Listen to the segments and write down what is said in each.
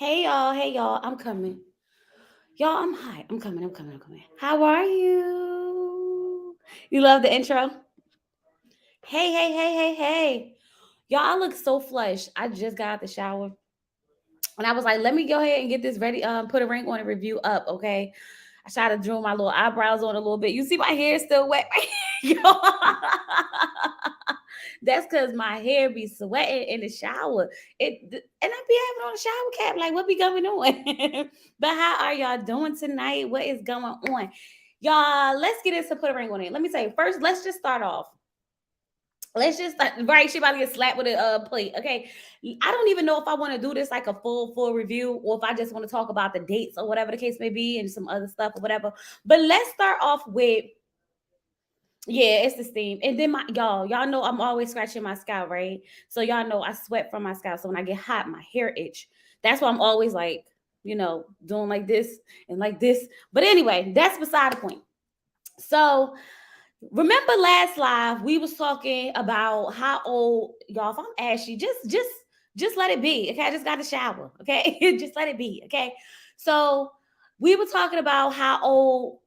Hey y'all, I'm coming. Y'all, I'm hot. I'm coming. How are you? You love the intro? Hey. Y'all, I look so flushed. I just got out the shower. And I was like, let me go ahead and get this ready. Put a ring on a review up, okay? I tried to draw my little eyebrows on a little bit. You see my hair is still wet, right? Yo. That's because my hair be sweating in the shower. And I be having on a shower cap. Like, what be going on? But how are y'all doing tonight? What is going on? Y'all, let's get into put a ring on it. Let me tell you, first, let's just start off. Let's just right. She about to get slapped with a plate. Okay, I don't even know if I want to do this like a full review or if I just want to talk about the dates or whatever the case may be and some other stuff or whatever. But let's start off with yeah, it's the steam. And then y'all know I'm always scratching my scalp, right? So y'all know I sweat from my scalp. So when I get hot, my hair itch. That's why I'm always like, doing like this and like this. But anyway, that's beside the point. So remember last live we was talking about how old y'all. If I'm ashy, just let it be. Okay, I just got to shower. Okay, just let it be. Okay, so we were talking about how old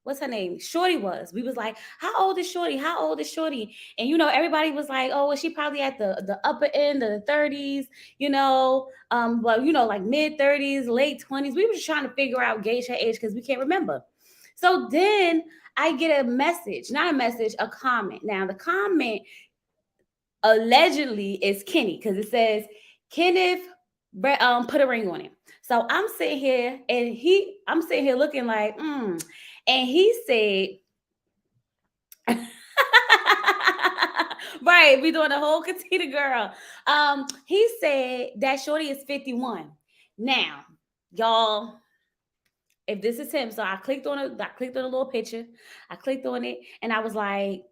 what's her name? Shorty was. We was like, how old is Shorty? How old is Shorty? And everybody was like, oh, well, she probably at the upper end of the 30s, well, like mid 30s, late 20s. We were just trying to figure out gauge her age because we can't remember. So then I get a message, not a message, a comment. Now the comment allegedly is Kenny because it says Kenneth put a ring on it. So I'm sitting here and I'm sitting here looking like, and he said, right, we doing the whole Katina girl. He said that Shorty is 51. Now, y'all, if this is him, so I clicked on it, I clicked on a little picture, I clicked on it, and I was like,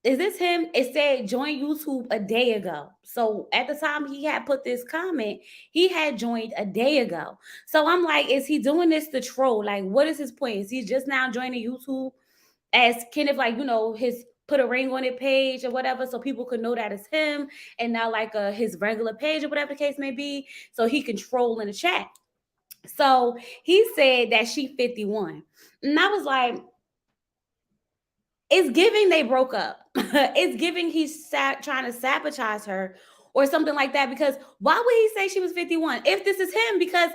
is this him? It said join YouTube a day ago. So at the time he had put this comment, he had joined a day ago. So I'm like, is he doing this to troll? Like, what is his point? Is he just now joining YouTube as kind of like, his put a ring on it page or whatever, so people could know that it's him, and now like his regular page or whatever the case may be, so he can troll in the chat. So he said that she 51. And I was like, it's giving they broke up. It's giving he's trying to sabotage her or something like that. Because why would he say she was 51 if this is him? Because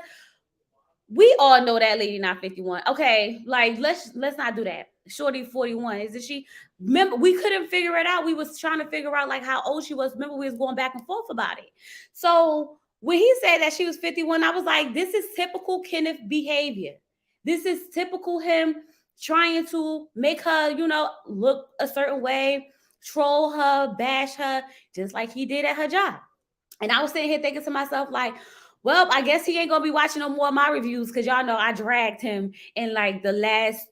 we all know that lady not 51. Okay, like let's not do that. Shorty 41. Isn't she? Remember, we couldn't figure it out. We was trying to figure out like how old she was. Remember, we was going back and forth about it. So when he said that she was 51, I was like, this is typical Kenneth behavior. This is typical him trying to make her, look a certain way, troll her, bash her, just like he did at her job. And I was sitting here thinking to myself, like, well, I guess he ain't gonna be watching no more of my reviews because y'all know I dragged him in like the last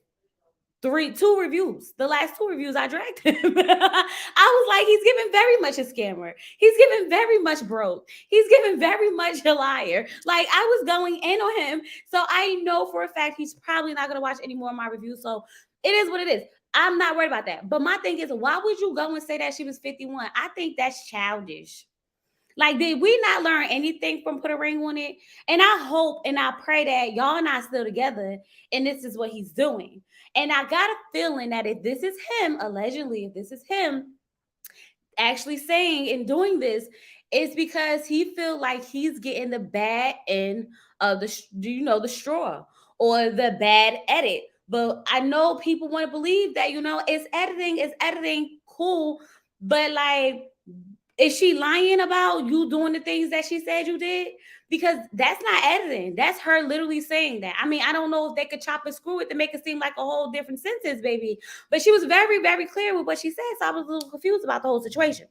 two reviews. The last two reviews I dragged him. I was like, he's giving very much a scammer. He's giving very much broke. He's giving very much a liar. Like I was going in on him. So I know for a fact he's probably not gonna watch any more of my reviews. So it is what it is. I'm not worried about that. But my thing is, why would you go and say that she was 51? I think that's childish. Like, did we not learn anything from Put a Ring on It? And I hope and I pray that y'all not still together and this is what he's doing. And I got a feeling that if this is him, allegedly, if this is him actually saying and doing this, it's because he feel like he's getting the bad end of the straw or the bad edit. But I know people want to believe that, it's editing, cool. But like, is she lying about you doing the things that she said you did? Because that's not editing. That's her literally saying that. I mean, I don't know if they could chop and screw it to make it seem like a whole different sentence, baby. But she was very, very clear with what she said. So I was a little confused about the whole situation.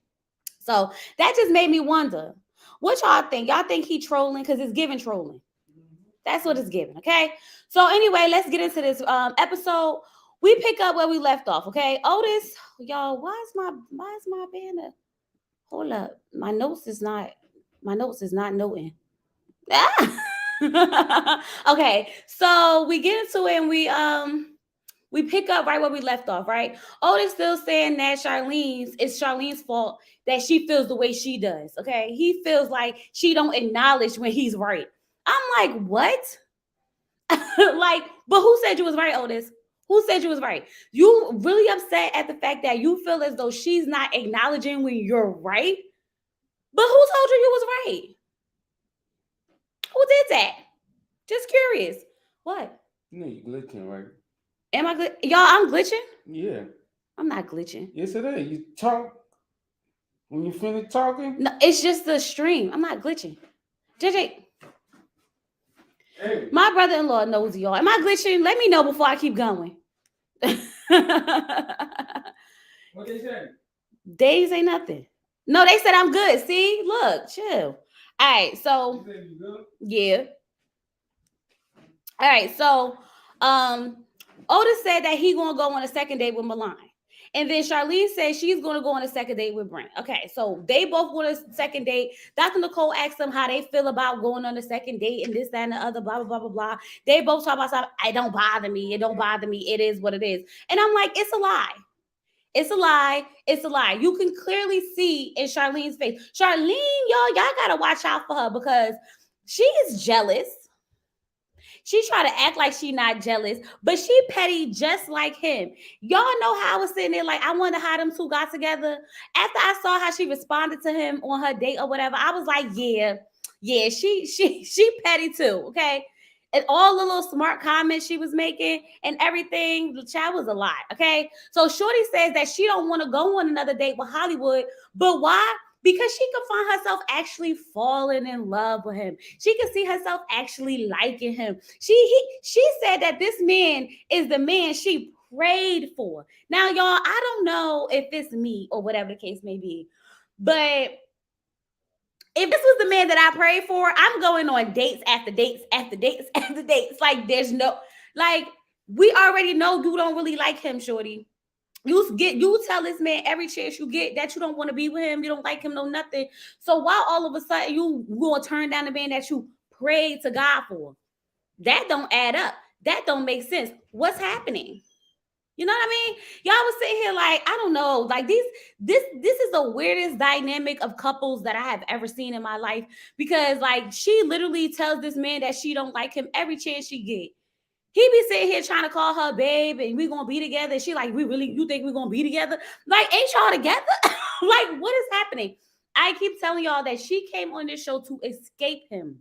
So that just made me wonder. What y'all think? Y'all think he trolling? Because it's giving trolling. That's what it's giving. Okay. So anyway, let's get into this episode. We pick up where we left off. Okay. Otis, y'all, why is my banner? Hold up. My notes is not noting. Ah! Okay. So we get into it and We pick up right where we left off, right? Otis still saying that it's Charlene's fault that she feels the way she does. Okay. He feels like she don't acknowledge when he's right. I'm like, what? Like, but who said you was right, Otis? Who said you was right? You really upset at the fact that you feel as though she's not acknowledging when you're right? But who told you you was right? Who did that? Just curious. What? You know you glitching, right? Am I y'all? I'm glitching. Yeah. I'm not glitching. Yes, it is. You talk when you finish talking. No, it's just the stream. I'm not glitching. JJ, Hey. my brother-in-law knows y'all. Am I glitching? Let me know before I keep going. What they say? They say nothing. No, they said I'm good. See, look, chill. All right, so You say you good? yeah. All right, so Otis said that he gonna go on a second date with Milan. And then Charlene says she's going to go on a second date with Brent. Okay, so they both go on a second date. Dr. Nicole asked them how they feel about going on a second date and this, that, and the other, blah, blah, blah, blah, blah. They both talk about something. It don't bother me. It don't bother me. It is what it is. And I'm like, it's a lie. It's a lie. It's a lie. You can clearly see in Charlene's face. Charlene, y'all got to watch out for her because she is jealous. She try to act like she not jealous, but she petty just like him. Y'all know how I was sitting there like, I wonder how them two got together. After I saw how she responded to him on her date or whatever, I was like, yeah, she petty too, okay? And all the little smart comments she was making and everything, the child was a lot, okay? So Shorty says that she don't want to go on another date with Hollywood, but why? Because she could find herself actually falling in love with him. She could see herself actually liking him. She said that this man is the man she prayed for. Now, y'all, I don't know if it's me or whatever the case may be, but if this was the man that I prayed for, I'm going on dates after dates after dates after dates. Like, there's no, like, we already know you don't really like him, Shorty. You tell this man every chance you get that you don't want to be with him, you don't like him, no nothing. So why all of a sudden you gonna turn down the man that you prayed to God for? That don't add up. That don't make sense. What's happening? You know what I mean? Y'all was sitting here like, I don't know, like this is the weirdest dynamic of couples that I have ever seen in my life because like she literally tells this man that she don't like him every chance she get. He be sitting here trying to call her babe and we gonna be together. And she like, you think we gonna be together? Like, ain't y'all together? Like, what is happening? I keep telling y'all that she came on this show to escape him.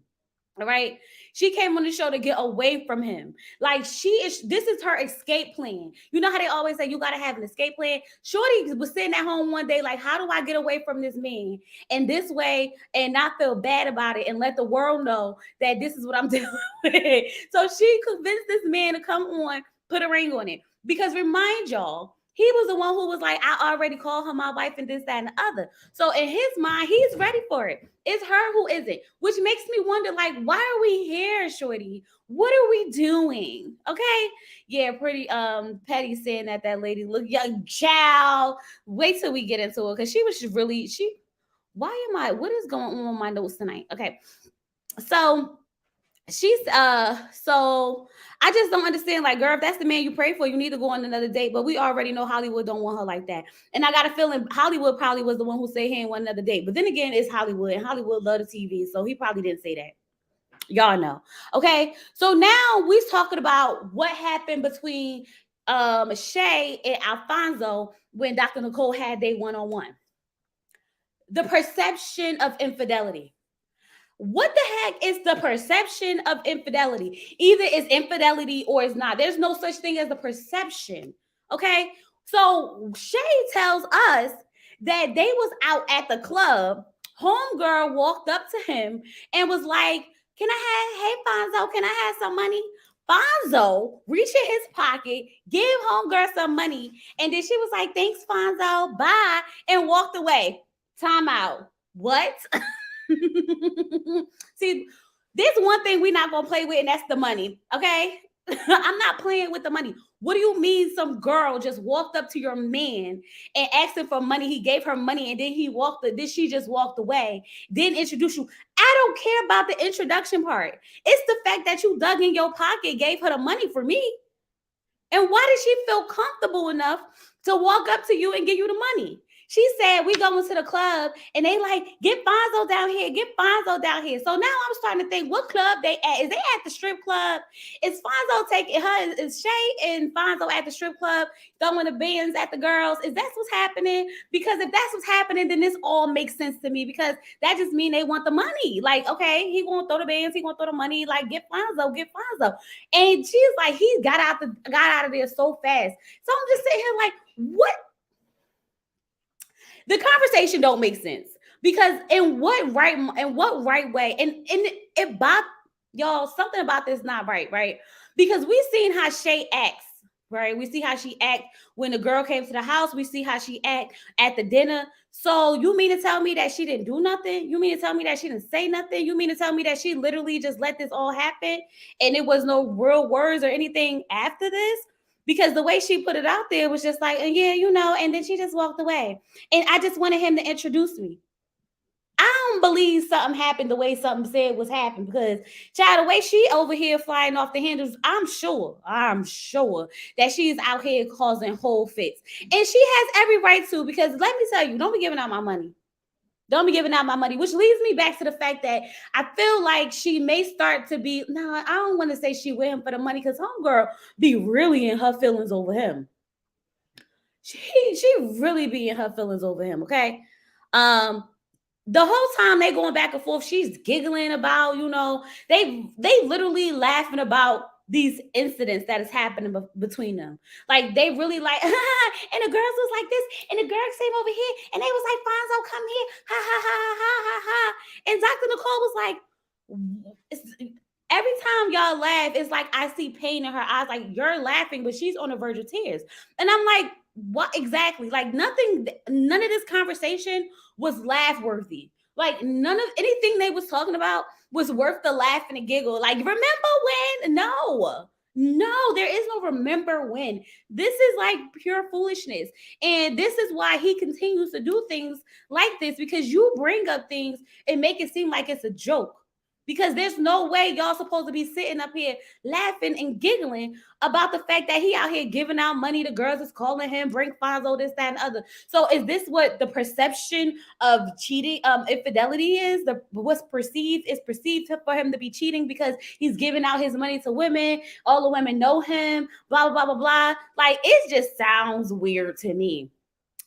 All right. She came on the show to get away from him. Like this is her escape plan. You know how they always say you got to have an escape plan? Shorty was sitting at home one day, like, how do I get away from this man in this way and not feel bad about it and let the world know that this is what I'm dealing with? So she convinced this man to come on, put a ring on it. Because remind y'all, he was the one who was like, I already called her my wife and this, that, and the other. So in his mind, he's ready for it. It's her who isn't, which makes me wonder, like, why are we here, Shorty? What are we doing? Okay. Yeah, pretty petty saying that lady look young child. Wait till we get into it. Cause she was really, what is going on with my notes tonight? Okay. So so I just don't understand, like, girl, if that's the man you pray for, you need to go on another date. But we already know Hollywood don't want her like that. And I got a feeling Hollywood probably was the one who said he ain't want another date. But then again, it's Hollywood, and Hollywood love the TV, so he probably didn't say that. Y'all know. Okay, so now we're talking about what happened between Shay and Alfonso when Dr. Nicole had their one-on-one. The perception of infidelity. What the heck is the perception of infidelity? Either it's infidelity or it's not. There's no such thing as the perception. Okay. So Shay tells us that they was out at the club. Homegirl walked up to him and was like, hey, Fonzo, can I have some money? Fonzo reached in his pocket, give homegirl some money. And then she was like, thanks, Fonzo. Bye. And walked away. Time out. What? See, there's one thing we're not gonna play with, and that's the money. Okay. I'm not playing with the money. What do you mean some girl just walked up to your man and asked him for money? He gave her money and then she just walked away, didn't introduce you. I don't care about the introduction part. It's the fact that you dug in your pocket, gave her the money for me. And why did she feel comfortable enough to walk up to you and give you the money? She said, we going to the club and they like, get Fonzo down here, get Fonzo down here. So now I'm starting to think, what club they at? Is they at the strip club? Is Fonzo taking her? Is Shay and Fonzo at the strip club throwing the bands at the girls? Is that what's happening? Because if that's what's happening, then this all makes sense to me because that just means they want the money. Like, okay, he gonna throw the bands, he gonna throw the money, like get Fonzo, get Fonzo. And she's like, he got out of there so fast. So I'm just sitting here like, what? The conversation don't make sense because in what right way? And it Bob, y'all, something about this not right, right? Because we seen how Shay acts. Right, we see how she act when the girl came to the house. We see how she act at the dinner. So you mean to tell me that she didn't do nothing? You mean to tell me that she didn't say nothing? You mean to tell me that she literally just let this all happen and it was no real words or anything after this? Because the way she put it out there was just like, yeah, and then she just walked away. And I just wanted him to introduce me. I don't believe something happened the way something said was happening because, child, the way she over here flying off the handles, I'm sure that she's out here causing whole fits. And she has every right to because let me tell you, don't be giving out my money. Don't be giving out my money, which leads me back to the fact that I feel like she may start to be. No, I don't want to say she with him for the money because homegirl be really in her feelings over him. She really be in her feelings over him. Okay, the whole time they going back and forth, she's giggling about, they literally laughing about these incidents that is happening between them. Like they really like, and the girls was like this, and the girls came over here, and they was like, Fonzo, come here, ha ha ha ha ha ha. And Dr. Nicole was like, every time y'all laugh, it's like I see pain in her eyes. Like you're laughing, but she's on the verge of tears. And I'm like, what exactly? Like none of this conversation was laugh worthy. Like none of anything they was talking about was worth the laugh and the giggle. Like remember when? No, there is no remember when. This is like pure foolishness. And this is why he continues to do things like this because you bring up things and make it seem like it's a joke. Because there's no way y'all supposed to be sitting up here laughing and giggling about the fact that he out here giving out money. The girls is calling him, bring Fonzo, this, that, and other. So is this what the perception of cheating, infidelity is? What's perceived is perceived for him to be cheating because he's giving out his money to women. All the women know him, blah, blah, blah, blah, blah. Like, it just sounds weird to me.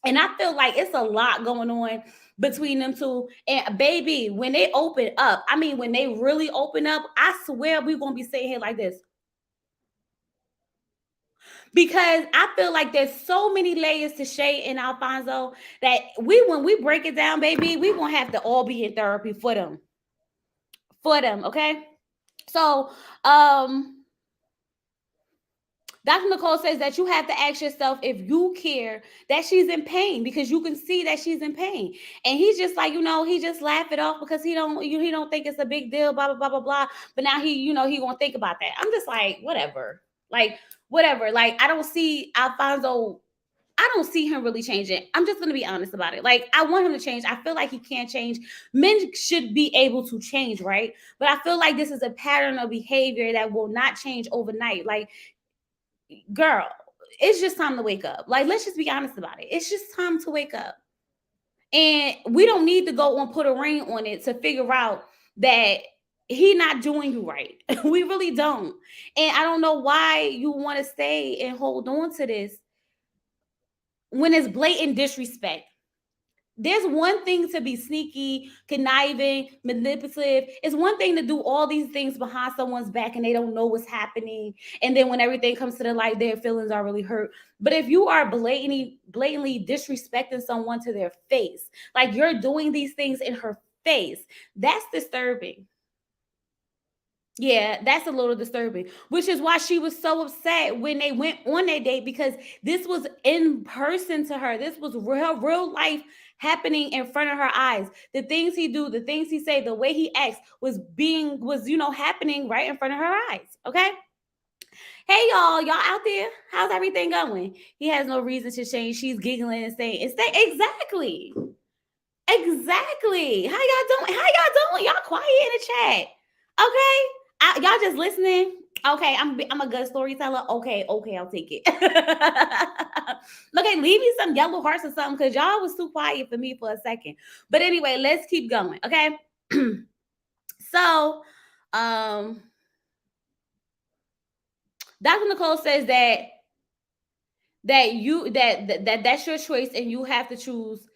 And I feel like it's a lot going on between them two. And baby, when they open up, I mean, when they really open up, I swear we're going to be sitting here like this. Because I feel like there's so many layers to Shay and Alfonso that when we break it down, baby, we won't have to all be in therapy for them. Okay? So, Dr. Nicole says that you have to ask yourself if you care that she's in pain because you can see that she's in pain. And he's just like, he just laugh it off because he don't think it's a big deal, blah, blah, blah, blah, blah. But now he gonna think about that. I'm just like, whatever. Like, whatever. Like, I don't see Alfonso. I don't see him really changing. I'm just going to be honest about it. Like, I want him to change. I feel like he can't change. Men should be able to change, right? But I feel like this is a pattern of behavior that will not change overnight. Like, girl, it's just time to wake up. Like, let's just be honest about it. It's just time to wake up. And we don't need to go and put a ring on it to figure out that he not doing you right. We really don't. And I don't know why you want to stay and hold on to this when it's blatant disrespect. There's one thing to be sneaky, conniving, manipulative. It's one thing to do all these things behind someone's back and they don't know what's happening. And then when everything comes to the light, their feelings are really hurt. But if you are blatantly disrespecting someone to their face, like you're doing these things in her face, that's disturbing. Yeah, that's a little disturbing, which is why she was so upset when they went on their date because this was in person to her. This was real life happening in front of her eyes. The things he do, the things he say, the way he acts was happening right in front of her eyes. Okay. Hey y'all out there, how's everything going? He has no reason to change. She's giggling and saying, exactly. How y'all doing? Y'all quiet in the chat. Okay. Y'all just listening. Okay, I'm a good storyteller. Okay, okay, I'll take it. Okay, leave me some yellow hearts or something because y'all was too quiet for me for a second. But anyway, let's keep going. Okay. So, um, Dr. Nicole says that's your choice and you have to choose.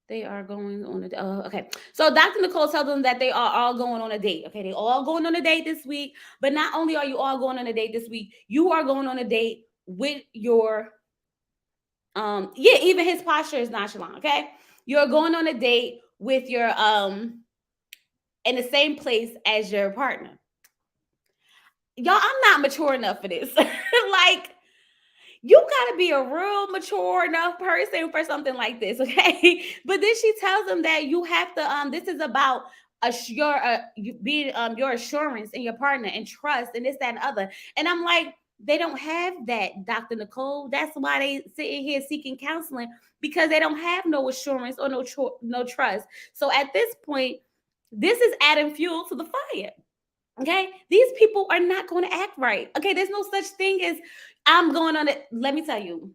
They are going on a okay. So Dr. Nicole tells them that they are all going on a date. Okay, they all going on a date this week. But not only are you all going on a date this week, you are going on a date with your yeah, even his posture is nonchalant. Okay, you're going on a date with your in the same place as your partner. Y'all, I'm not mature enough for this. Like, you gotta be a real mature enough person for something like this, okay? But then she tells them that you have to this is about assure you being your assurance in your partner and trust and this, that, and other. And I'm like, they don't have that, Dr. Nicole. That's why they sitting here seeking counseling because they don't have no assurance or no trust. So at this point, this is adding fuel to the fire. Okay, these people are not going to act right. Okay, there's no such thing as I'm going on it. Let me tell you,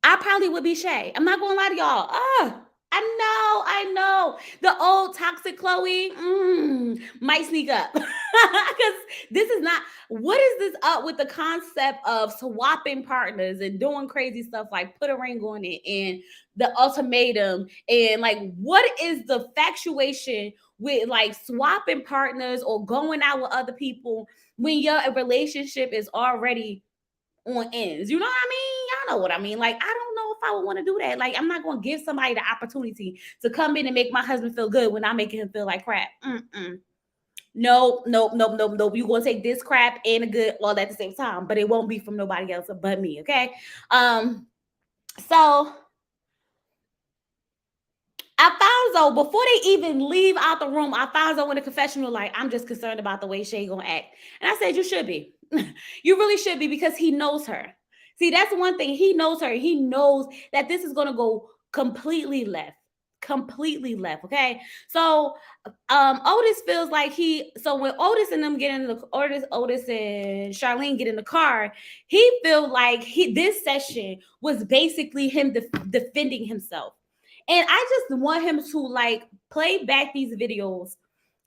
I probably would be Shay. I'm not going to lie to y'all. I know. The old toxic Chloe might sneak up because this is not. What is this up with the concept of swapping partners and doing crazy stuff like put a ring on it and the ultimatum and like what is the factuation with like swapping partners or going out with other people when your relationship is already on ends. You know what I mean? Y'all know what I mean. Like, I don't know if I would want to do that. Like, I'm not going to give somebody the opportunity to come in and make my husband feel good when I'm making him feel like crap. Nope. You're going to take this crap and the good all at the same time, but it won't be from nobody else but me, okay? So I found before they even leave out the room, I found in the confessional, like, I'm just concerned about the way Shay gonna act. And I said, you should be. You really should be because he knows her. See, that's one thing. He knows her. He knows that this is gonna go completely left. Completely left. Okay. So Otis feels like so when Otis and them get in the Otis and Charlene get in the car, he feels like this session was basically him defending himself. And I just want him to like play back these videos,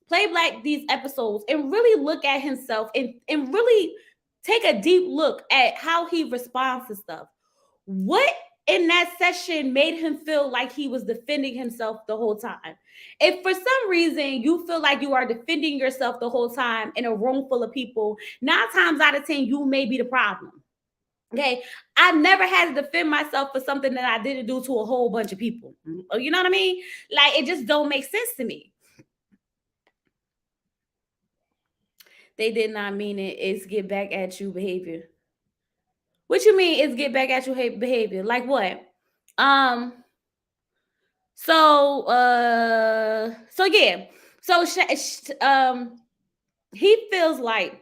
play back these episodes, and really look at himself and really take a deep look at how he responds to stuff. What in that session made him feel like he was defending himself the whole time? If for some reason you feel like you are defending yourself the whole time in a room full of people, 9 times out of 10, you may be the problem. Okay, I never had to defend myself for something that I didn't do to a whole bunch of people. You know what I mean? Like it just don't make sense to me. They did not mean it. It's get back at you behavior. What you mean? It's get back at you behavior? Like what? Um. So yeah. So he feels like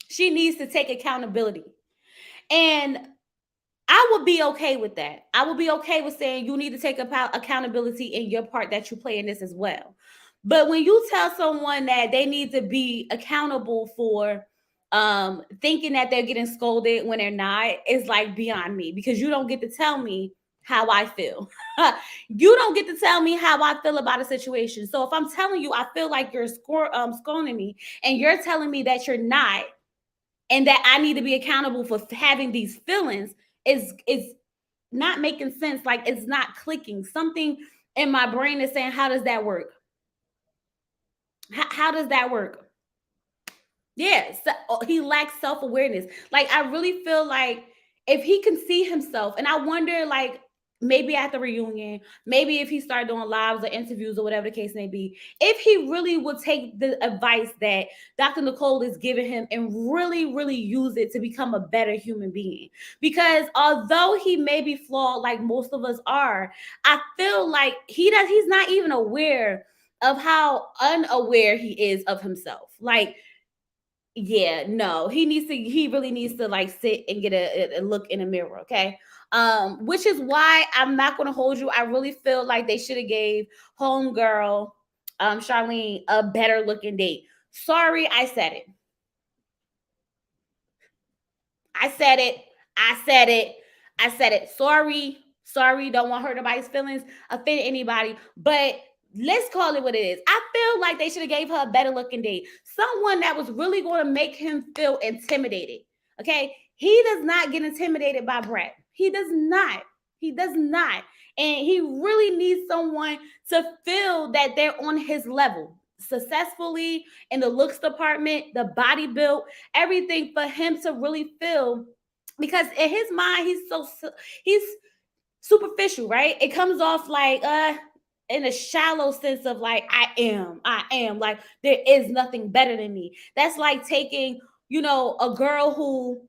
she needs to take accountability, and I would be okay with that. I would be okay with saying you need to take accountability in your part that you play in this as well. But when you tell someone that they need to be accountable for thinking that they're getting scolded when they're not, it's like beyond me because you don't get to tell me how I feel. You don't get to tell me how I feel about a situation. So if I'm telling you I feel like you're scolding me and you're telling me that you're not, and that I need to be accountable for having these feelings is not making sense. Like it's not clicking. Something in my brain is saying, how does that work? How does that work? Yeah, so he lacks self-awareness. Like I really feel like if he can see himself, and I wonder like maybe at the reunion, maybe if he started doing lives or interviews or whatever the case may be, if he really would take the advice that Dr. Nicole is giving him and really use it to become a better human being. Because although he may be flawed like most of us are, I feel like he's not even aware of how unaware he is of himself. Like yeah, no, he really needs to like sit and get a look in a mirror, okay? Which is why I'm not gonna hold you. I really feel like they should have gave homegirl Charlene a better looking date. Sorry, I said it. I said it. I said it. I said it. Sorry. Sorry. Don't want to hurt nobody's feelings, offend anybody. But let's call it what it is. I feel like they should have gave her a better looking date. Someone that was really going to make him feel intimidated. Okay. He does not get intimidated by Brett. He does not. He does not. And he really needs someone to feel that they're on his level successfully in the looks department, the body build, everything for him to really feel, because in his mind he's superficial, right? It comes off like in a shallow sense of like I am like there is nothing better than me. That's like taking, a girl who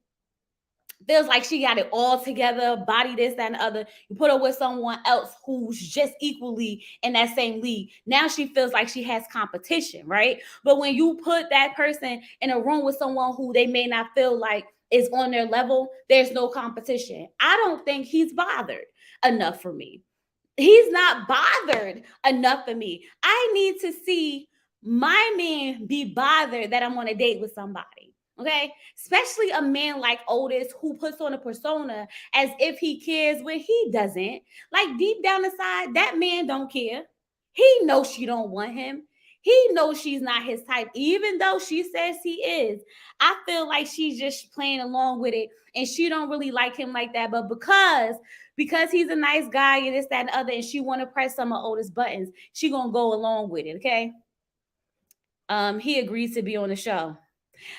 feels like she got it all together, body this, that, and the other. You put her with someone else who's just equally in that same league. Now she feels like she has competition, right? But when you put that person in a room with someone who they may not feel like is on their level, there's no competition. I don't think he's bothered enough for me. He's not bothered enough for me. I need to see my man be bothered that I'm on a date with somebody. Okay, especially a man like Otis who puts on a persona as if he cares when he doesn't. Like deep down inside, that man don't care. He knows she don't want him. He knows she's not his type, even though she says he is. I feel like she's just playing along with it, and she don't really like him like that. But because he's a nice guy and this, that, and the other, and she want to press some of Otis' buttons, she gonna go along with it. Okay. He agrees to be on the show.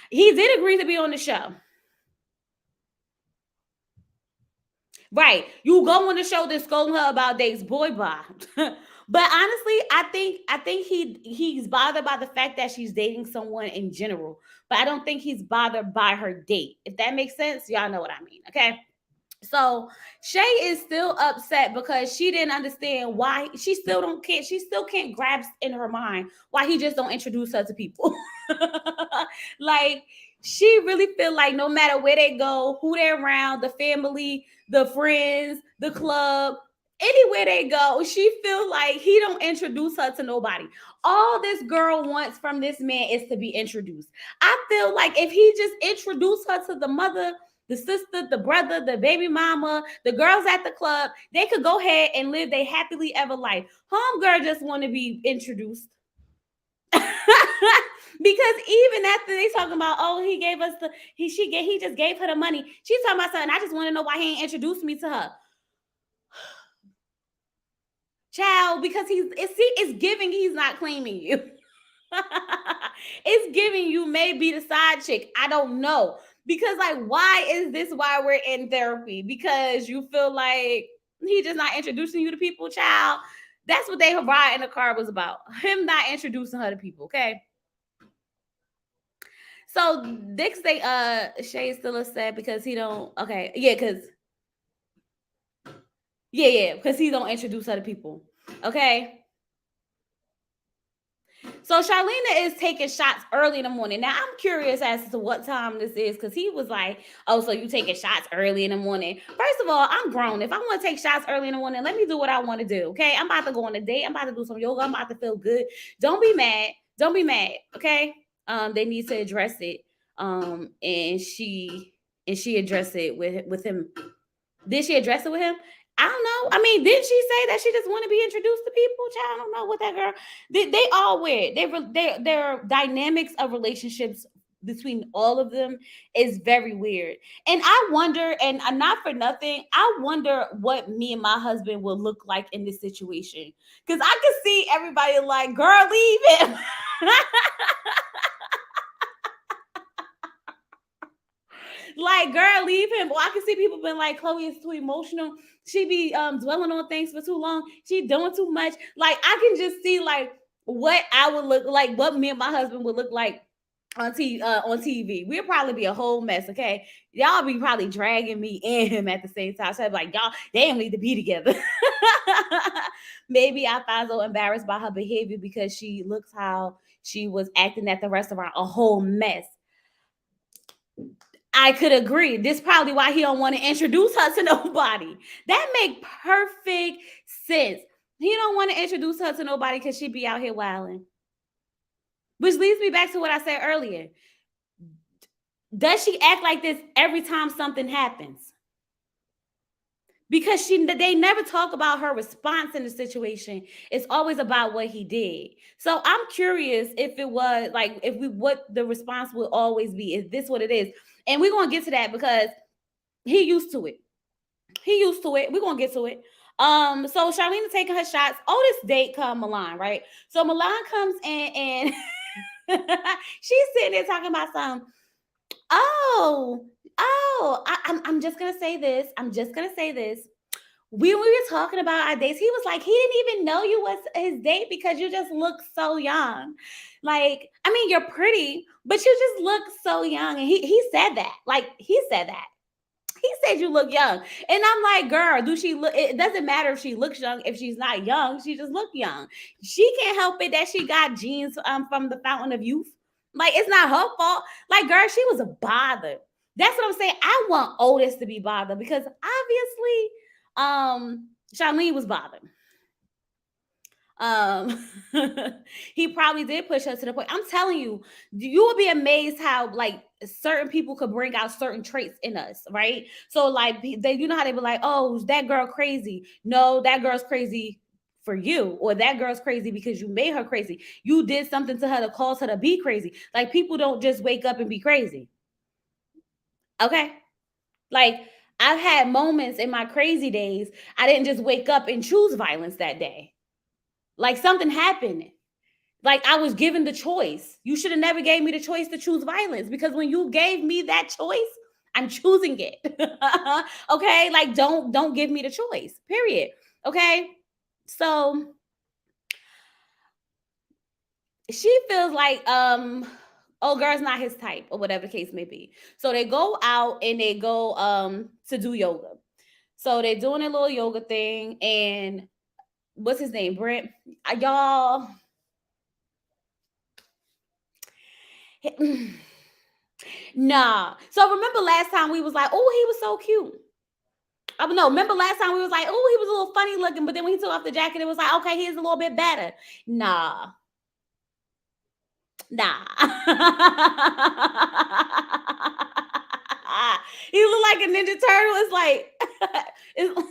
He did agree to be on the show. Right. You go on the show then scolding her about dates, boy bye. But honestly, I think he's bothered by the fact that she's dating someone in general. But I don't think he's bothered by her date. If that makes sense, y'all know what I mean. Okay. So Shay is still upset because she didn't understand why she still don't care. She still can't grasp in her mind why he just don't introduce her to people. Like she really feel like no matter where they go, who they're around, the family, the friends, the club, anywhere they go, she feel like he don't introduce her to nobody. All this girl wants from this man is to be introduced. I feel like if he just introduced her to the mother, the sister, the brother, the baby mama, the girls at the club, they could go ahead and live their happily ever life. Homegirl just want to be introduced. Because even after they talking about, oh, he gave us the he just gave her the money. She's talking about something. I just want to know why he ain't introduced me to her. Child, because it's giving he's not claiming you. It's giving you maybe the side chick. I don't know. Because like, why is this why we're in therapy? Because you feel like he just not introducing you to people, child. That's what they ride in the car was about. Him not introducing her to people, okay? So Dick say Shay still upset because he don't because he don't introduce other people. Okay. So Charlena is taking shots early in the morning. Now I'm curious as to what time this is because he was like, "Oh, so you taking shots early in the morning?" First of all, I'm grown. If I want to take shots early in the morning, let me do what I want to do. Okay, I'm about to go on a date. I'm about to do some yoga. I'm about to feel good. Don't be mad. Don't be mad. Okay. They need to address it. And she addressed it with him. Did she address it with him? I don't know. I mean, didn't she say that she just want to be introduced to people? Child, I don't know what that girl. They all weird. Their dynamics of relationships between all of them is very weird. And I wonder, and not for nothing, I wonder what me and my husband will look like in this situation. Because I can see everybody like, girl, leave him. Like, girl, leave him. Or I can see people being like, Chloe is too emotional. She be dwelling on things for too long. She doing too much. Like, I can just see like what I would look like, what me and my husband would look like on TV. We'll probably be a whole mess. Okay, y'all be probably dragging me and him at the same time. So I'm like, y'all, they don't need to be together. Maybe I find so embarrassed by her behavior because she looks how she was acting at the restaurant, a whole mess. I could agree. This is probably why he don't want to introduce her to nobody. That make perfect sense. He don't want to introduce her to nobody because she be out here wilding. Which leads me back to what I said earlier. Does she act like this every time something happens? Because they never talk about her response in the situation. It's always about what he did. So I'm curious if it was like if we what the response will always be. Is this what it is? And we're gonna get to that because he used to it. He used to it. We're gonna get to it. So Charlene is taking her shots. Otis date come Milan, right? So Milan comes in and she's sitting there talking about some. Oh, I'm just gonna say this. I'm just gonna say this. We were talking about our dates. He was like, he didn't even know you was his date because you just look so young. Like, I mean, you're pretty, but you just look so young. And he said that. Like, he said that. He said you look young. And I'm like, girl, do she look? It doesn't matter if she looks young. If she's not young, she just look young. She can't help it that she got genes from the fountain of youth. Like, it's not her fault. Like, girl, she was a bother. That's what I'm saying. I want Otis to be bothered because obviously, Charlene was bothered. Um, he probably did push her to the point. I'm telling you, you will be amazed how like certain people could bring out certain traits in us, right? So like they, you know how they be like, oh, that girl crazy. No, that girl's crazy for you, or that girl's crazy because you made her crazy. You did something to her that caused her to be crazy. Like people don't just wake up and be crazy. Okay, like I've had moments in my crazy days. I didn't just wake up and choose violence that day. Like something happened. Like I was given the choice. You should have never gave me the choice to choose violence because when you gave me that choice, I'm choosing it. Okay? Like don't give me the choice. Period. Okay? So she feels like oh girl's not his type or whatever the case may be. So they go out and they go to do yoga. So they're doing a little yoga thing and what's his name? Brent. Y'all nah. So remember last time we was like, oh, he was so cute. I don't know. Remember last time we was like, oh, he was a little funny looking, but then when he took off the jacket, it was like, okay, he's a little bit better. Nah, nah. He looked like a Ninja Turtle. It's like, it's,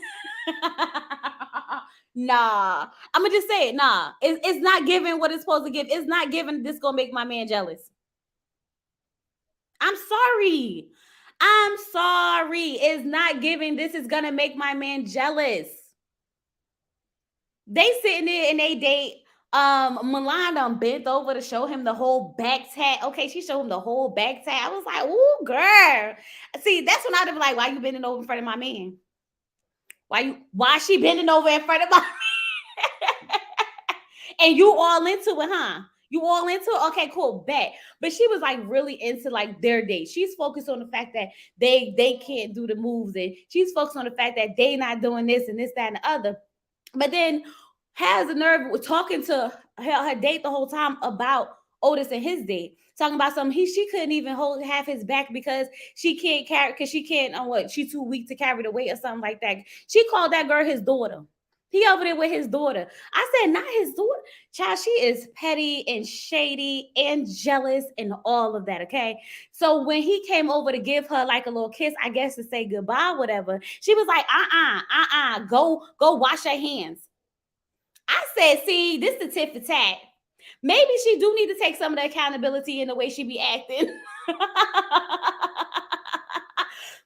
nah. I'm gonna just say it. Nah, it's not giving what it's supposed to give. It's not giving. This gonna make my man jealous. I'm sorry. I'm sorry. It's not giving. This is gonna make my man jealous. They sitting there and they date. Milan bent over to show him the whole back tat. Okay, she showed him the whole back tat. I was like, "Ooh, girl." See, that's when I'd be like, "Why you bending over in front of my man? Why she bending over in front of my and you all into it, huh? You all into it? Okay, cool, bet. But she was like really into like their date. She's focused on the fact that they can't do the moves, and she's focused on the fact that they not doing this and this, that, and the other. But then has the nerve with talking to her date the whole time about Otis and his date. Talking about something she couldn't even hold half his back because she can't carry because she can't what she's too weak to carry the weight or something like that. She called that girl his daughter. He over there with his daughter. I said, not his daughter. Child, she is petty and shady and jealous and all of that. Okay. So when he came over to give her like a little kiss, I guess to say goodbye, whatever, she was like, go wash your hands. I said, see, this is tit for tat. Maybe she do need to take some of the accountability in the way she be acting.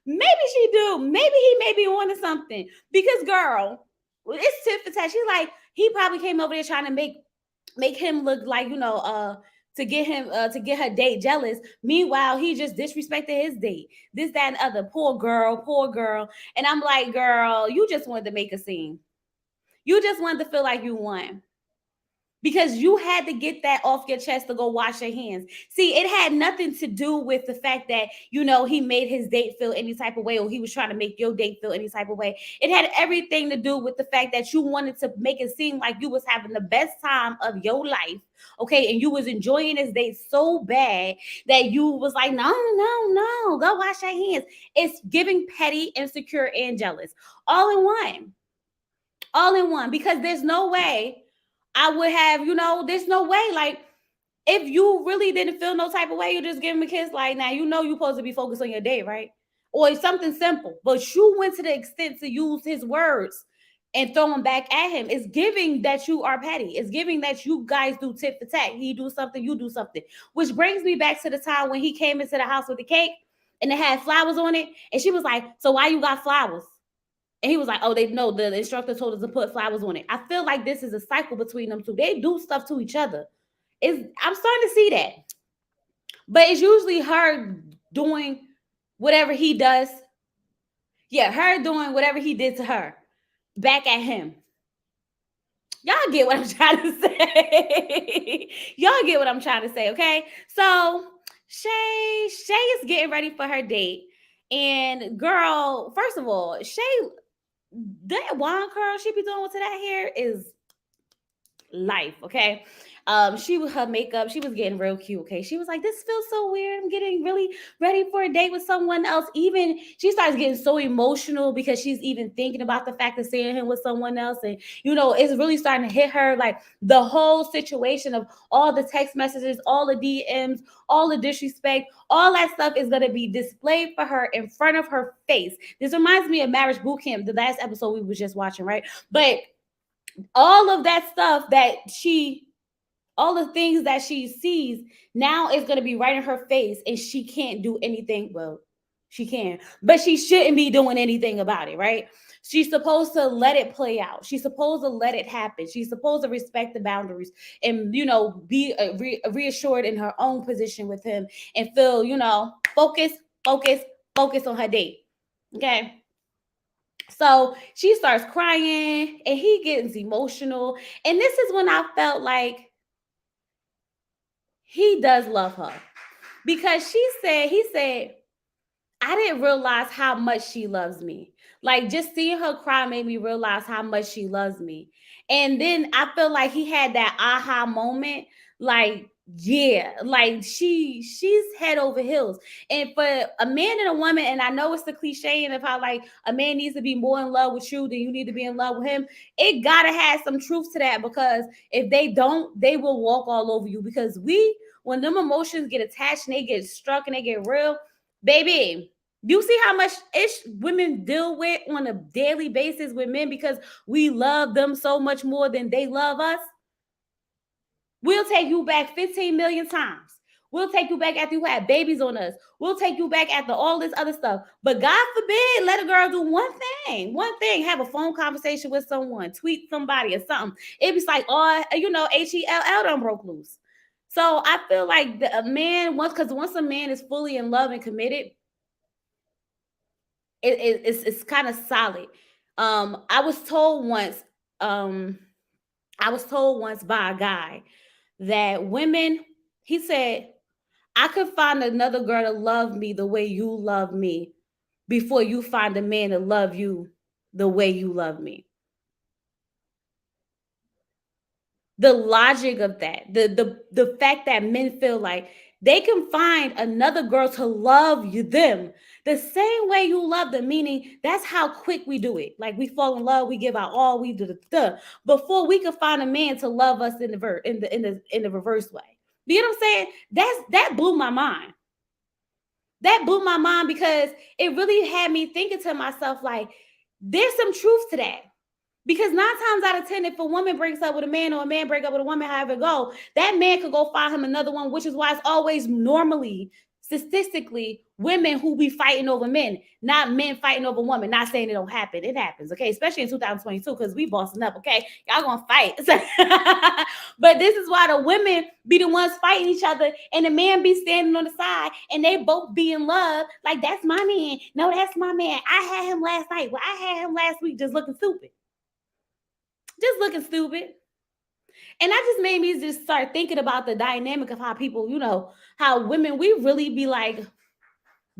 Maybe she do. Maybe he may be wanting something. Because girl, it's tit for tat. She's like, he probably came over there trying to make him look like, to get him to get her date jealous. Meanwhile, he just disrespected his date. This, that, and other. Poor girl, poor girl. And I'm like, girl, you just wanted to make a scene. You just wanted to feel like you won because you had to get that off your chest to go wash your hands. See, it had nothing to do with the fact that, he made his date feel any type of way or he was trying to make your date feel any type of way. It had everything to do with the fact that you wanted to make it seem like you was having the best time of your life. Okay. And you was enjoying his date so bad that you was like, no, no, no, go wash your hands. It's giving petty, insecure, and jealous all in one. All in one, because there's no way I would have, there's no way. Like, If you really didn't feel no type of way, you just give him a kiss. Like, now you know you're supposed to be focused on your date, right? Or something simple. But you went to the extent to use his words and throw them back at him. It's giving that you are petty. It's giving that you guys do tit for tat. He do something, you do something. Which brings me back to the time when he came into the house with the cake and it had flowers on it. And she was like, "So why you got flowers?" And he was like, "Oh, they know the instructor told us to put flowers on it." I feel like this is a cycle between them two. They do stuff to each other. I'm starting to see that. But it's usually her doing whatever he does. Yeah, her doing whatever he did to her back at him. Y'all get what I'm trying to say. Y'all get what I'm trying to say, okay? So Shay is getting ready for her date. And girl, first of all, Shay, that wine curl she be doing to that hair is life, okay? She with her makeup, she was getting real cute, okay? She was like, "This feels so weird. I'm getting really ready for a date with someone else." Even she starts getting so emotional because she's even thinking about the fact of seeing him with someone else. And it's really starting to hit her, like the whole situation of all the text messages, all the DMs, all the disrespect, all that stuff is gonna be displayed for her in front of her face. This reminds me of Marriage Boot Camp, the last episode we was just watching, right? But all of that stuff that all the things that she sees now is going to be right in her face, and she can't do anything. Well, she can, but she shouldn't be doing anything about it, right? She's supposed to let it play out. She's supposed to let it happen. She's supposed to respect the boundaries and be reassured in her own position with him and feel focus, focus, focus on her date. Okay. So she starts crying and he gets emotional. And this is when I felt like he does love her, because he said, "I didn't realize how much she loves me." Like, just seeing her cry made me realize how much she loves me. And then I feel like he had that aha moment, like, yeah, like she's head over heels. And for a man and a woman, and I know it's the cliche and of how like a man needs to be more in love with you than you need to be in love with him. It gotta have some truth to that, because if they don't, they will walk all over you. Because when them emotions get attached and they get struck and they get real, baby, you see how much women deal with on a daily basis with men because we love them so much more than they love us. We'll take you back 15 million times. We'll take you back after you had babies on us. We'll take you back after all this other stuff. But God forbid, let a girl do one thing, have a phone conversation with someone, tweet somebody or something. It was like, oh, HELL done broke loose. So I feel like a man, once a man is fully in love and committed, it's kind of solid. I was told once, um, by a guy that women, he said, "I could find another girl to love me the way you love me before you find a man to love you the way you love me." The logic of that, the fact that men feel like they can find another girl to love them the same way you love them, meaning that's how quick we do it. Like, we fall in love, we give out all, we do the before we could find a man to love us in the reverse way. You know what I'm saying? That blew my mind. That blew my mind because it really had me thinking to myself, like, there's some truth to that. Because 9 times out of 10, if a woman breaks up with a man or a man break up with a woman, however it go, that man could go find him another one, which is why it's always normally, statistically, women who be fighting over men, not men fighting over women. Not saying it don't happen. It happens, okay? Especially in 2022, because we bossing up, okay? Y'all gonna fight. But this is why the women be the ones fighting each other and the man be standing on the side and they both be in love. Like, that's my man. No, that's my man. I had him last night. Well, I had him last week, just looking stupid. Just looking stupid. And that just made me just start thinking about the dynamic of how people, how women, we really be like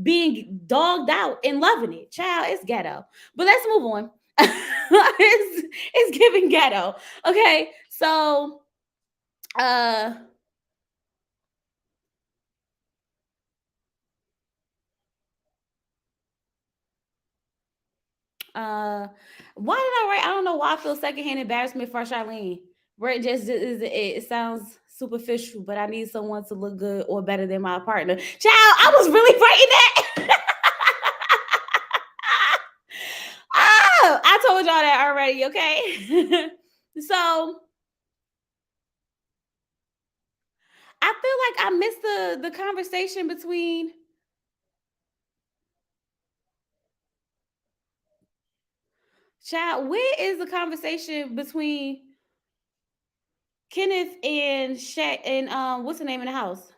being dogged out and loving it. Child, it's ghetto. But let's move on. It's giving ghetto. Okay. So uh uh why did I write? I don't know why I feel secondhand embarrassment for Charlene. Right, just it sounds superficial, but I need someone to look good or better than my partner. Child, I was really writing that. Oh, I told y'all that already, okay? So I feel like I missed the conversation between child. Where is the conversation between Kenneth and Shaq and what's the name in the house?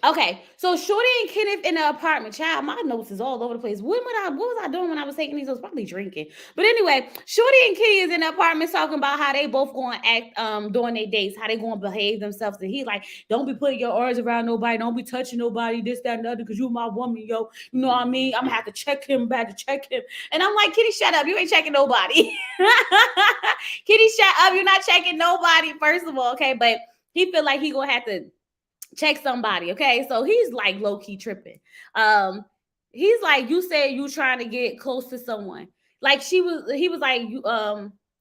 Okay, so Shorty and Kenneth in the apartment. Child, my notes is all over the place. What was I doing when I was taking these? I was probably drinking. But anyway, Shorty and Kitty is in the apartment talking about how they both going to act during their dates, how they going to behave themselves. And he's like, don't be putting your arms around nobody, don't be touching nobody, this, that, and the other, because you my woman, yo. You know what I mean? I'm gonna have to check him, back to check him. And I'm like, Kitty, shut up. You ain't checking nobody. Kitty, shut up. You're not checking nobody, first of all, okay? But he feel like he gonna have to check somebody. Okay, so he's like low key tripping. Um, he's like, you said you trying to get close to someone. Like he was like, you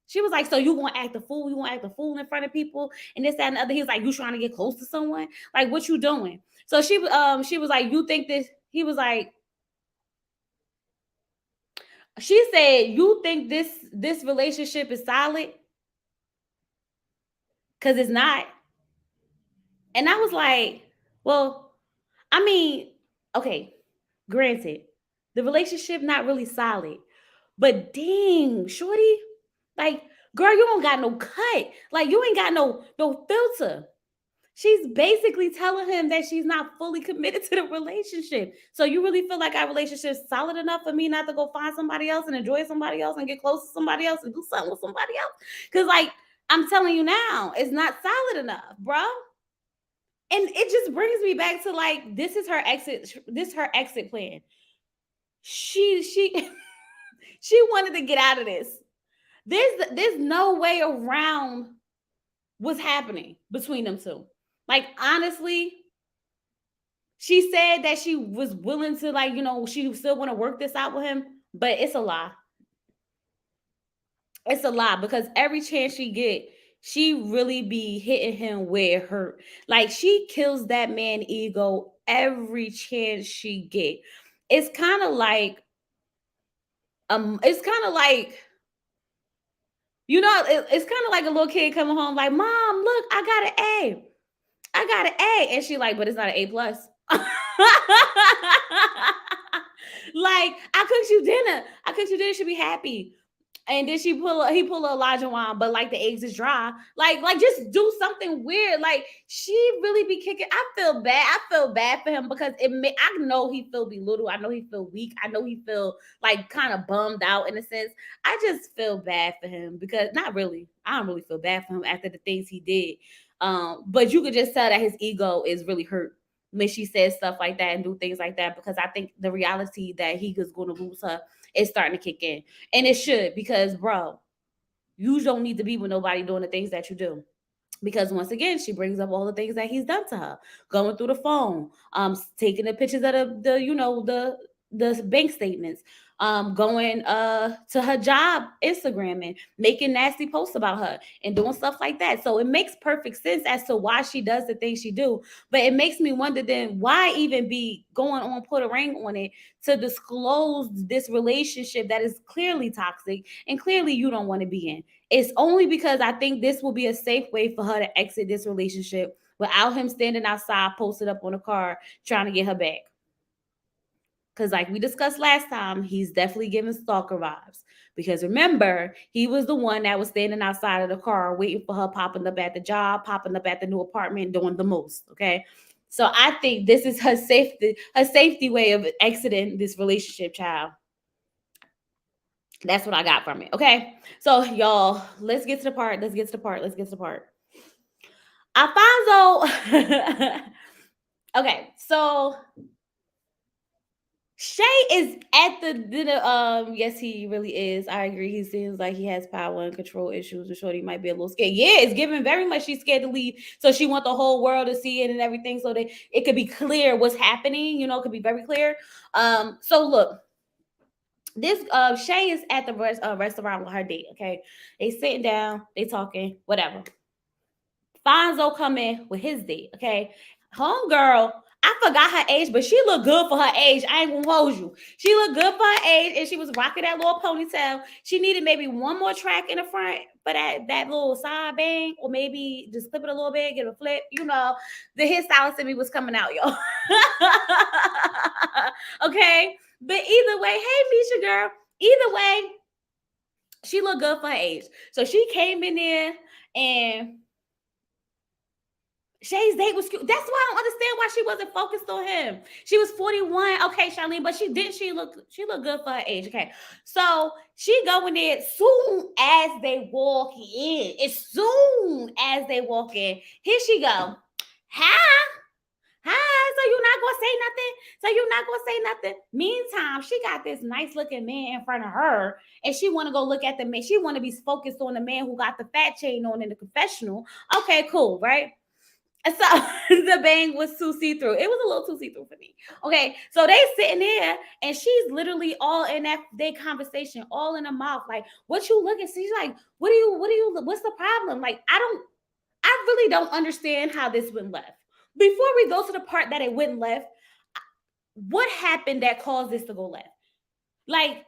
she was like, so you gonna act a fool? You gonna act a fool in front of people and this, that, and the other? He was like, you trying to get close to someone? Like, what you doing? So she was like, you think this? He was like, she said, you think this relationship is solid? Cause it's not. And I was like, well, I mean, okay, granted, the relationship not really solid, but dang, shorty, like, girl, you don't got no cut. Like, you ain't got no filter. She's basically telling him that she's not fully committed to the relationship. So you really feel like our relationship is solid enough for me not to go find somebody else and enjoy somebody else and get close to somebody else and do something with somebody else? Because like I'm telling you now, it's not solid enough, bro. And it just brings me back to like this is her exit. This is her exit plan. She she wanted to get out of this. There's no way around what's happening between them two. Like honestly, she said that she was willing to like she still want to work this out with him, but it's a lie. It's a lie because every chance she get, she really be hitting him where it hurt. Like she kills that man ego every chance she get. It's kind of like it's kind of like it's kind of like a little kid coming home like, "Mom, look, I got an A. I got an A." And she like, "But it's not an A plus." Like, I cooked you dinner. I cooked you dinner. Should be happy. And then he pull a Elijah wine, but like the eggs is dry. Like just do something weird. Like she really be kicking. I feel bad. I feel bad for him because I know he feel belittled. I know he feel weak. I know he feel like kind of bummed out in a sense. I just feel bad for him because not really. I don't really feel bad for him after the things he did. But you could just tell that his ego is really hurt when she says stuff like that and do things like that because I think the reality that he is going to lose her is starting to kick in. And it should because, bro, you don't need to be with nobody doing the things that you do. Because once again, she brings up all the things that he's done to her, going through the phone, taking the pictures of the bank statements, going to her job, Instagram, and making nasty posts about her and doing stuff like that. So it makes perfect sense as to why she does the things she do. But it makes me wonder then why even be going on put a ring on it to disclose this relationship that is clearly toxic and clearly you don't want to be in. It's only because I think this will be a safe way for her to exit this relationship without him standing outside posted up on a car trying to get her back. Because, like we discussed last time, he's definitely giving stalker vibes. Because remember, he was the one that was standing outside of the car waiting for her, popping up at the job, popping up at the new apartment, doing the most. Okay. So I think this is her safety way of exiting this relationship, child. That's what I got from it. Okay. So y'all, let's get to the part. Let's get to the part. Let's get to the part. Alfonso. Okay. So Shay is at the dinner. Yes, he really is. I agree. He seems like he has power and control issues. And Shorty might be a little scared. Yeah, it's given very much. She's scared to leave, so she want the whole world to see it and everything, so that it could be clear what's happening. You know, it could be very clear. So look, this Shay is at the restaurant with her date. Okay, they sitting down, they talking, whatever. Fonzo come in with his date. Okay, homegirl. I forgot her age, but she looked good for her age. I ain't gonna hold you. She looked good for her age, and she was rocking that little ponytail. She needed maybe one more track in the front for that little side bang, or maybe just clip it a little bit, get a flip. You know, the hairstylist in me was coming out, yo. Okay, but either way, hey, Misha girl. Either way, she looked good for her age. So she came in there and Shay's date was cute. That's why I don't understand why she wasn't focused on him. She was 41. Okay, Charlene, but she looked good for her age. Okay. So she going there soon as they walk in. As soon as they walk in. Here she go. Hi. Hi. So you not gonna say nothing? So you not gonna say nothing? Meantime, she got this nice looking man in front of her, and she want to go look at the man. She want to be focused on the man who got the fat chain on in the confessional. Okay, cool, right? So the bang was too see-through. It was a little too see-through for me. Okay, so they sitting there and she's literally all in that they conversation, all in her mouth. Like, what you looking? She's like, what's the problem? Like, I really don't understand how this went left. Before we go to the part that it went left, what happened that caused this to go left? Like,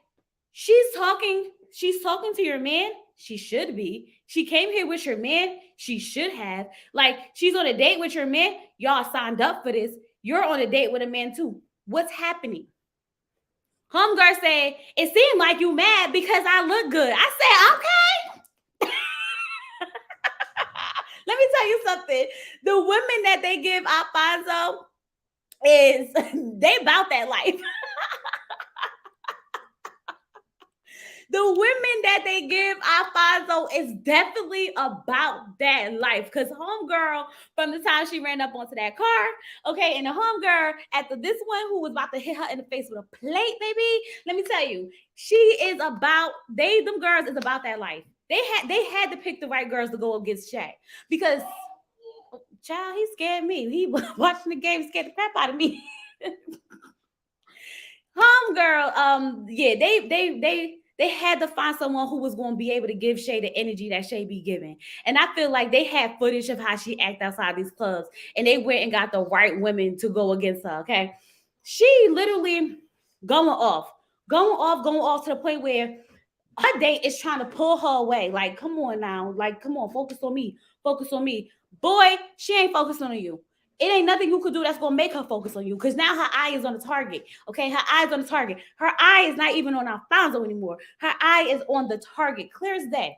she's talking to your man. She should be. She came here with your man. She should have. Like, she's on a date with your man. Y'all signed up for this. You're on a date with a man too. What's happening? Homegirl said, it seemed like you mad because I look good. I said, okay. Let me tell you something. The women that they give Alfonso is they about that life. The women that they give Alfonso is definitely about that life. Because homegirl, from the time she ran up onto that car, okay, and the homegirl after this one who was about to hit her in the face with a plate, baby. Let me tell you, she is about them girls is about that life. They had to pick the right girls to go against Shaq because child, he scared me. He was watching the game, scared the crap out of me. Homegirl, yeah, they had to find someone who was going to be able to give Shay the energy that Shay be giving. And I feel like they had footage of how she act outside these clubs, and they went and got the right women to go against her. Okay, she literally going off to the point where her date is trying to pull her away. Like, come on now, like, come on, focus on me. Boy, she ain't focused on you. It ain't nothing you could do that's gonna make her focus on you because now her eye is on the target. Okay, her eye is on the target. Her eye is not even on Alfonso anymore. Her eye is on the target, clear as day.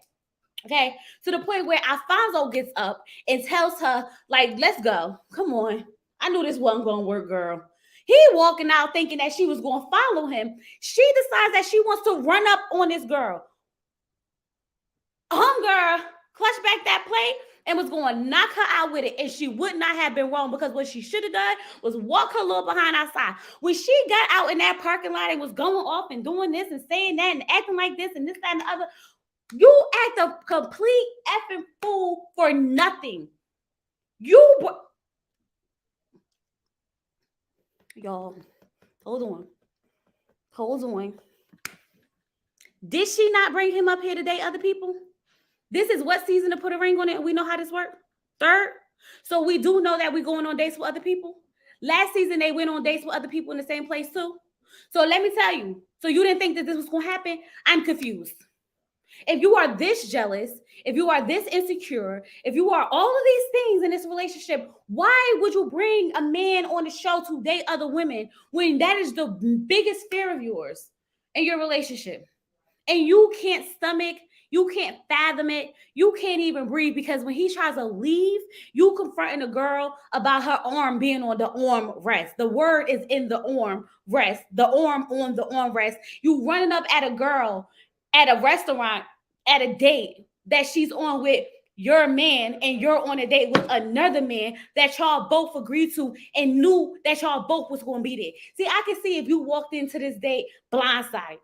Okay, to the point where Alfonso gets up and tells her, like, let's go. Come on. I knew this wasn't gonna work, girl. He walking out thinking that she was gonna follow him. She decides that she wants to run up on this girl. Girl clutched back that plate and was going to knock her out with it. And she would not have been wrong because what she should have done was walk her little behind outside. When she got out in that parking lot and was going off and doing this and saying that and acting like this and this, that, and the other, you act a complete effing fool for nothing. Y'all, hold on. Did she not bring him up here to date other people? This is what season to put a ring on it, and we know how this works. Third. So we do know that we're going on dates with other people. Last season, they went on dates with other people in the same place too. So let me tell you. So you didn't think that this was going to happen? I'm confused. If you are this jealous, if you are this insecure, if you are all of these things in this relationship, why would you bring a man on the show to date other women when that is the biggest fear of yours in your relationship? And you can't stomach, you can't fathom it, you can't even breathe because when he tries to leave, you confronting a girl about her arm being on the arm rest. The word is in the arm rest, the arm on the arm rest. You running up at a girl at a restaurant, at a date that she's on with you're a man and you're on a date with another man that y'all both agreed to and knew that y'all both was going to be there. See, I can see if you walked into this date blindsided.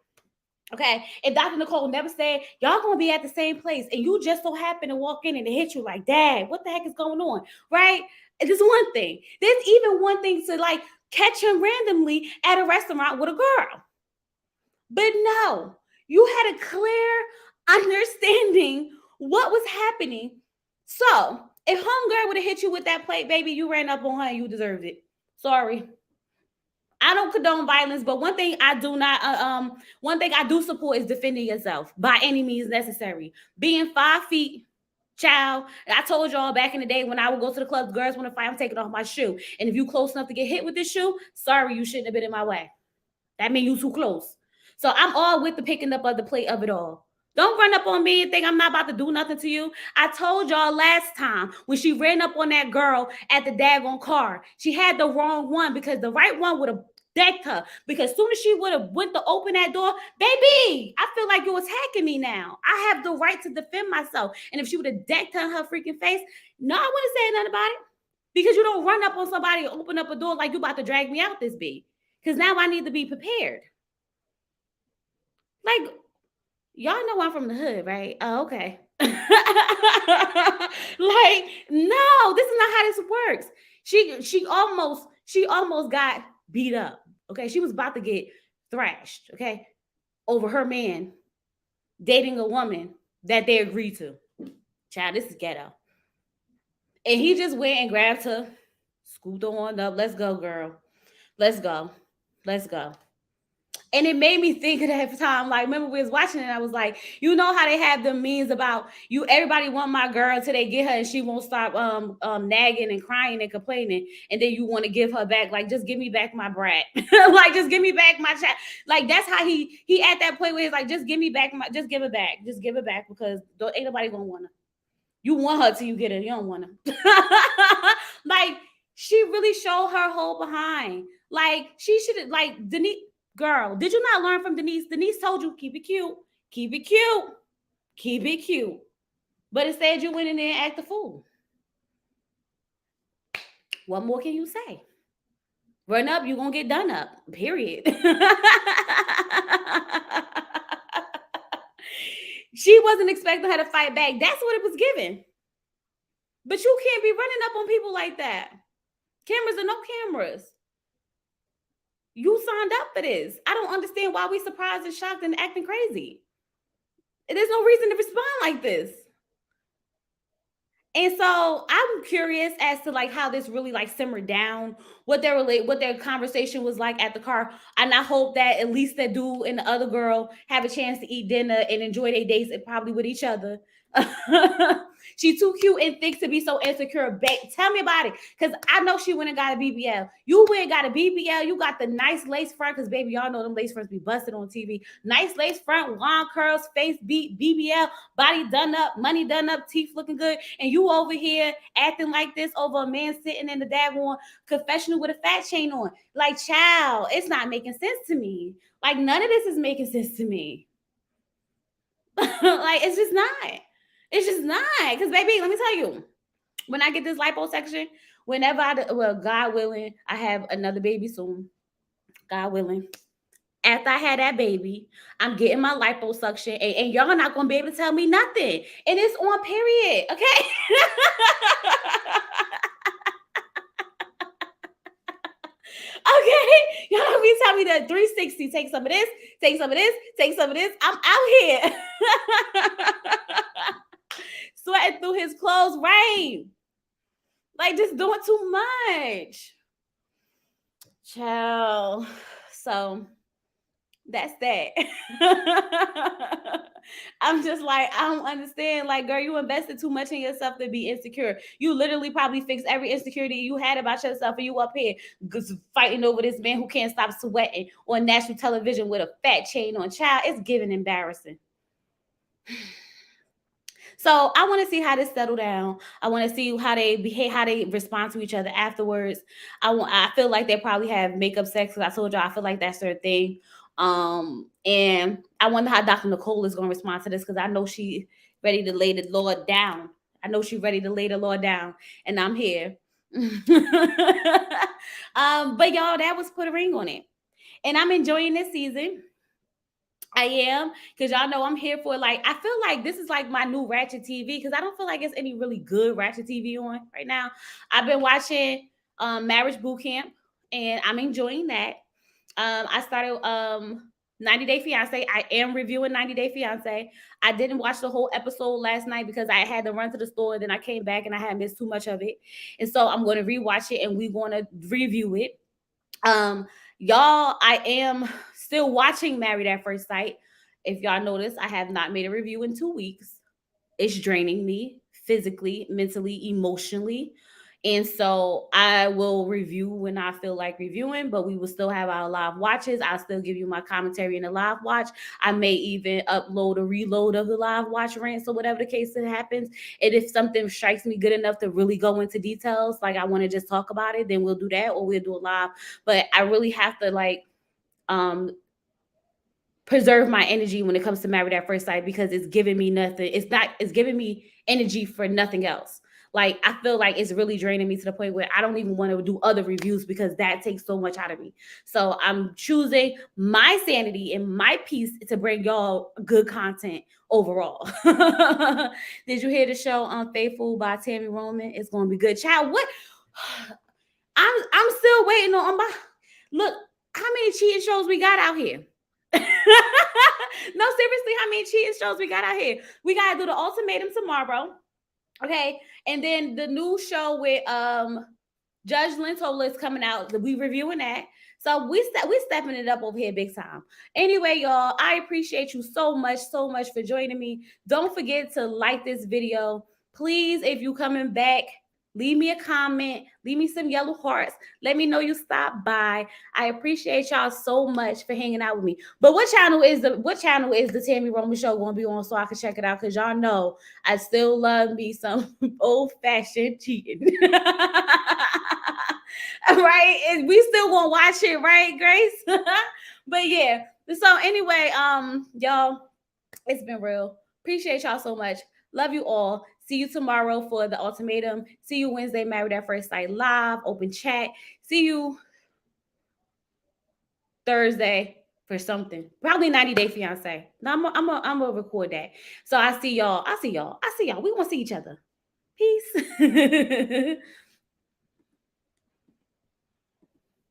Okay, if Dr. Nicole never said y'all gonna be at the same place, and you just so happen to walk in and it hit you like, Dad, what the heck is going on? Right? This one thing. There's even one thing to like catch him randomly at a restaurant with a girl. But no, you had a clear understanding what was happening. So if homegirl would have hit you with that plate, baby, you ran up on her and you deserved it. Sorry. I don't condone violence, but one thing I do support is defending yourself by any means necessary. Being 5 feet, child. I told y'all back in the day when I would go to the clubs, girls want to fight, I'm taking off my shoe. And if you close enough to get hit with this shoe, sorry, you shouldn't have been in my way. That means you too close. So I'm all with the picking up of the plate of it all. Don't run up on me and think I'm not about to do nothing to you. I told y'all last time when she ran up on that girl at the daggone car, she had the wrong one because the right one would have decked her. Because as soon as she would have went to open that door, baby, I feel like you're attacking me now. I have the right to defend myself. And if she would have decked her in her freaking face, no, I wouldn't say nothing about it. Because you don't run up on somebody and open up a door like you about to drag me out this big. Because now I need to be prepared. Like, y'all know I'm from the hood, right? Oh, okay. Like, no, this is not how this works. She almost got beat up. Okay, she was about to get thrashed. Okay, over her man dating a woman that they agreed to. Child, this is ghetto. And he just went and grabbed her, scooped her on up. Let's go, girl. Let's go. Let's go. And it made me think of that time. Like, remember we was watching it, I was like, you know how they have them memes about you, everybody want my girl till they get her and she won't stop nagging and crying and complaining, and then you want to give her back, like, just give me back my brat. Like, just give me back my child. Like, that's how he at that point where he's like, just give me back my, just give it back. Just give it back because ain't nobody gonna want her. You want her till you get her. You don't want her. Like, she really showed her whole behind. Like, she should have, like, Denise, girl, did you not learn from Denise? Denise told you, keep it cute. Keep it cute. Keep it cute. But instead, you went in there and act a fool. What more can you say? Run up, you going to get done up. Period. She wasn't expecting her to fight back. That's what it was given. But you can't be running up on people like that. Cameras or no cameras. You signed up for this. I don't understand why we surprised and shocked and acting crazy. There's no reason to respond like this. And so I'm curious as to like how this really like simmered down, what their conversation was like at the car. And I hope that at least that dude and the other girl have a chance to eat dinner and enjoy their dates and probably with each other. She's too cute and thick to be so insecure. Tell me about it. Because I know she went and got a BBL. You went and got a BBL. You got the nice lace front. Because, baby, y'all know them lace fronts be busted on TV. Nice lace front, long curls, face beat, BBL, body done up, money done up, teeth looking good. And you over here acting like this over a man sitting in the daggone confessional with a fat chain on. Like, child, it's not making sense to me. Like, none of this is making sense to me. Like, it's just not. It's just not. Because, baby, let me tell you, when I get this liposuction, God willing, I have another baby soon. God willing. After I had that baby, I'm getting my liposuction, and y'all not going to be able to tell me nothing. And it's on period, okay? Okay? Y'all don't be telling me that 360, take some of this, take some of this, take some of this. I'm out here. Sweating through his clothes, right? Like, just doing too much. Child. So that's that. I'm just like, I don't understand. Like, girl, you invested too much in yourself to be insecure. You literally probably fixed every insecurity you had about yourself, and you up here fighting over this man who can't stop sweating on national television with a fat chain on. Child, it's giving embarrassing. So I want to see how this settle down. I want to see how they behave, how they respond to each other afterwards. I feel like they probably have makeup sex because I told y'all I feel like that's their thing. And I wonder how Dr. Nicole is going to respond to this because I know she ready to lay the Lord down. I know she's ready to lay the law down, and I'm here. But y'all, that was put a ring on it, and I'm enjoying this season. I am, because y'all know I'm here for, like, I feel like this is like my new Ratchet TV, because I don't feel like it's any really good Ratchet TV on right now. I've been watching Marriage Boot Camp, and I'm enjoying that. I started 90 Day Fiance. I am reviewing 90 Day Fiance. I didn't watch the whole episode last night because I had to run to the store. Then I came back and I had missed too much of it. And so I'm going to rewatch it and we're going to review it. Um, y'all, I am still watching Married at First Sight. If y'all notice, I have not made a review in 2 weeks. It's draining me physically, mentally, emotionally. And so I will review when I feel like reviewing, but we will still have our live watches. I'll still give you my commentary in the live watch. I may even upload a reload of the live watch rants or whatever the case it happens. And if something strikes me good enough to really go into details, like I want to just talk about it, then we'll do that or we'll do a live. But I really have to um preserve my energy when it comes to Married at First Sight, because it's giving me nothing. It's giving me energy for nothing else. Like, I feel like it's really draining me to the point where I don't even want to do other reviews because that takes so much out of me. So I'm choosing my sanity and my peace to bring y'all good content overall. Did you hear the show Unfaithful by Tammy Roman? It's gonna be good. Child, what I'm still waiting on my look, how many cheating shows we got out here? No, seriously, how many cheating shows we got out here? We gotta do the ultimatum tomorrow. Okay. And then the new show with Judge Lintola is coming out. We reviewing that. So we stepping it up over here big time. Anyway, y'all, I appreciate you so much for joining me. Don't forget to like this video. Please, if you coming back, leave me a comment, leave me some yellow hearts. Let me know you stopped by. I appreciate y'all so much for hanging out with me. But what channel is the Tammy Roman show going to be on so I can check it out? Because y'all know I still love me some old fashioned cheating. Right? And we still gonna watch it, right, Grace? But yeah. So anyway, y'all, it's been real. Appreciate y'all so much. Love you all. See you tomorrow for the ultimatum. See you Wednesday, Married at First Sight live, open chat. See you Thursday for something. Probably 90 Day Fiance. No, I'm gonna record that. So I see y'all. I see y'all. We gonna see each other. Peace.